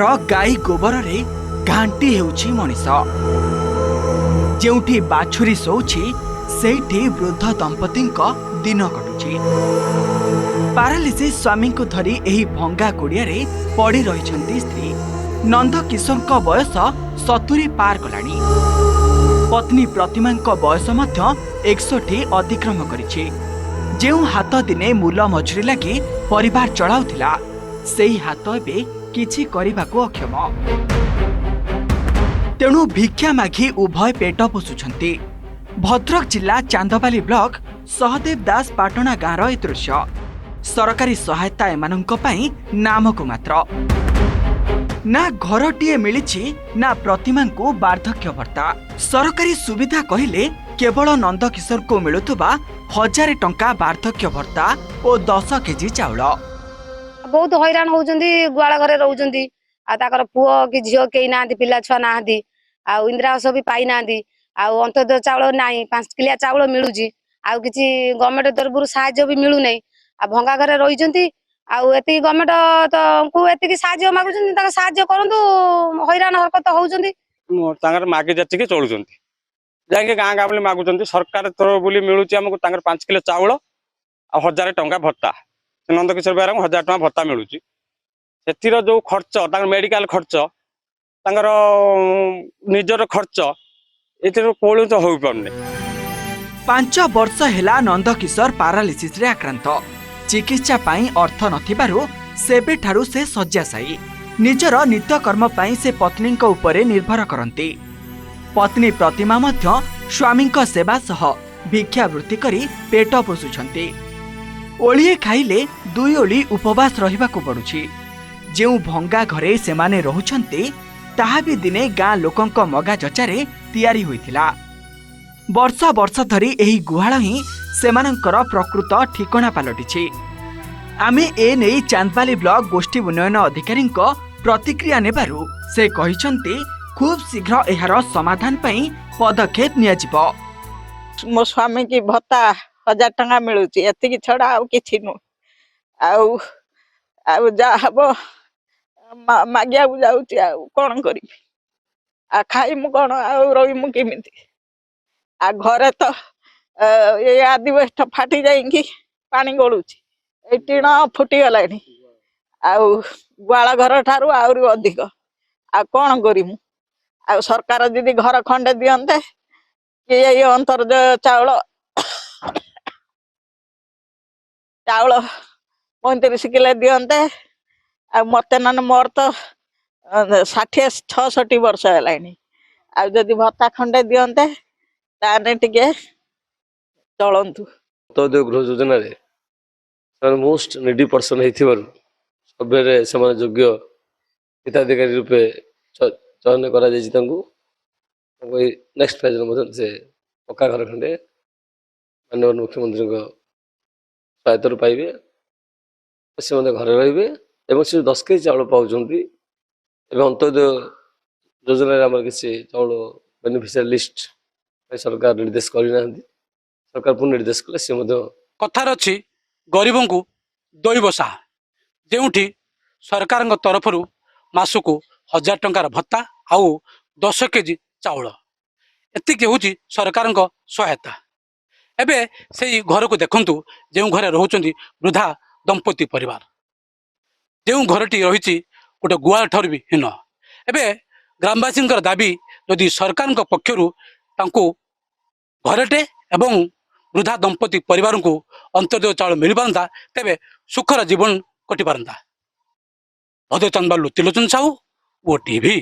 ପ୍ରକାର ଗାଈ ଗୋବରରେ ଘାଣ୍ଟି ହେଉଛି ମଣିଷ। ଯେଉଁଠି ବାଛୁରୀ ଶୋଉଛି ସେଇଠି ବୃଦ୍ଧ ଦମ୍ପତିଙ୍କ ଦିନ କଟୁଛି। ପାରାଲିସିସ୍ ସ୍ୱାମୀଙ୍କୁ ଧରି ଏହି ଭଙ୍ଗା କୁଡ଼ିଆରେ ପଡ଼ି ରହିଛନ୍ତି ସ୍ତ୍ରୀ। ନନ୍ଦକିଶୋରଙ୍କ ବୟସ 70 ପାର କଲାଣି। ପତ୍ନୀ ପ୍ରତିମାଙ୍କ ବୟସ ମଧ୍ୟ 61 ଅତିକ୍ରମ କରିଛି। ଯେଉଁ ହାତ ଦିନେ ମୂଲ ମଜୁରୀ ଲାଗି ପରିବାର ଚଳାଉଥିଲା ସେହି ହାତ ଏବେ କିଛି କରିବାକୁ ଅକ୍ଷମ। ତେଣୁ ଭିକ୍ଷା ମାଗି ଉଭୟ ପେଟ ପୋଷୁଛନ୍ତି। ଭଦ୍ରକ ଜିଲ୍ଲା ଚାନ୍ଦବାଲି ବ୍ଲକ ସହଦେବ ଦାସ ପାଟଣା ଗାଁର ଏ ଦୃଶ୍ୟ। ସରକାରୀ ସହାୟତା ଏମାନଙ୍କ ପାଇଁ ନାମକୁ ମାତ୍ର। ନା ଘରଟିଏ ମିଳିଛି ନା ପ୍ରତିମାଙ୍କୁ ବାର୍ଦ୍ଧକ୍ୟ ଭତ୍ତା। ସରକାରୀ ସୁବିଧା କହିଲେ କେବଳ ନନ୍ଦକିଶୋରଙ୍କୁ ମିଳୁଥିବା 1000 ଟଙ୍କା ବାର୍ଦ୍ଧକ୍ୟ ଭତ୍ତା ଓ 10 କେଜି ଚାଉଳ। बहुत हैरान होउचंदी गुआला घरे रहउचंदी आ ताकर पुओ कि झियो केई नांदी पिला छुआ नांदी आ इंदिरा आवास भी पाई नांदी आ अंत्योदय चाउल नाही 5 किलिया चाउल मिलुची आ किछि गवर्नमेंट तरफरु सहायता भी मिलु नै आ भंगा घरे रहिचंदी आ एति गवर्नमेंट तो को एति सहायता मागुचंदी ताका सहायता करंतु हैरान हरकत होउचंदी तांगर मागे जति के चलुचंदी जाके गां गां बोली मागुचंदी सरकार तरफ बोली मिलुची हमको तांगर 5 किलो चाउल आ 1000 टंका भत्ता नंदकिशोर बेहरा 1000 टंका भत्ता मिलुची सेतिर जो खर्च तांगर मेडिकल खर्च तांगर निजर खर्च एतिर कोळु तो होई पड़ने। 5 वर्ष हेला नंदकिशोर पारालिसिस रे आक्रांत। चिकित्सा पाई अर्थ नथिबारु सेबे ठारू से शଯ୍ୟାଶାयी। निजर नित्यकर्म पाई से पत्नी उपरे निर्भर करती। पत्नी प्रतिमा मध्य स्वामी सेवा सह भिक्षावृत्ति करी पेट पोषुछंती। ओलिए खाइले 2 ओली उपवास रहिबाकु पड़ुछि। जेउ भंगा घरे सेमाने रहुछंती ताहा भी दिने गां लोकंक मगा चचारे तैयारी होइथिला। वर्ष वर्ष धरी एही गुहाळ ही सेमानंकर प्रकृत ठिकणा पालटिछि। आमे ए नै चांदबाली ब्लॉक गोष्ठी उन्नयन अधिकारी प्रतिक्रिया नेबारु से कहिसंती खूब शीघ्र एहार समाधान पई पदक्षेप नियाजिबो। मो स्वामी की भत्ता 1000 टंका मिलुची एतिकी छड़ा आउ किछि नु आउ जा हबो मागिया जाउची आउ कोन करी आ खाई मु कोन आउ रही मु केमिति आ घरे तो ये आदिवासी फाटी जाइकी पानी गलुची ए टीण फुटी गलानी आउ गुआला घर ठारू आउरी अधिक आ कोन करी मु आ सरकार जदी घर खंडे दियंते कि ये अंतर्जय चाउल चाउल 35 किलो दियंते आ मते नन मोर तो 60-66 वर्ष हेलानी आ जदी भत्ता खंडे दियंते ताने टिके चलंतु। तो गृह योजना रे मोस्ट नीडी पर्सन हेथिबारु सबरे समान योग्य हिताधिकारी रूपे चयन करा जायछि। तांकु नेक्स्ट फेज रे से पक्का घर खंडे माननीय मुख्यमंत्री को सहायता पाइबे से घरे रहिबे एवं से 10 केजी चाउल पाउछंती एवं अंत्योदय योजना आम किसी चाउल बेनिफिशियरी लिस्ट सरकार निर्देश करना सरकार पुनः निर्देश कले से कथार अच्छी गरीबों को दैव साहा जो सरकार तरफ मासक 1000 टंकार भत्ता आउ 10 केजी चाउल एतिक हूँ सरकार सहायता। एबे से घर को देखंतु जो घरे रोचंती वृद्धा दंपति परिवार जो घरटी रही गोटे गुआल ठार भी हीन। एबे ग्रामवासी दाबी यदि सरकार पक्षरु तांको घरटे एवं वृद्धा दंपति परिवार को अंत्योदय चाउल मिल पारंता तेबे सुखर जीवन कटि पारंता। भद्रक चांदबालु त्रिलोचन साहू, OTV।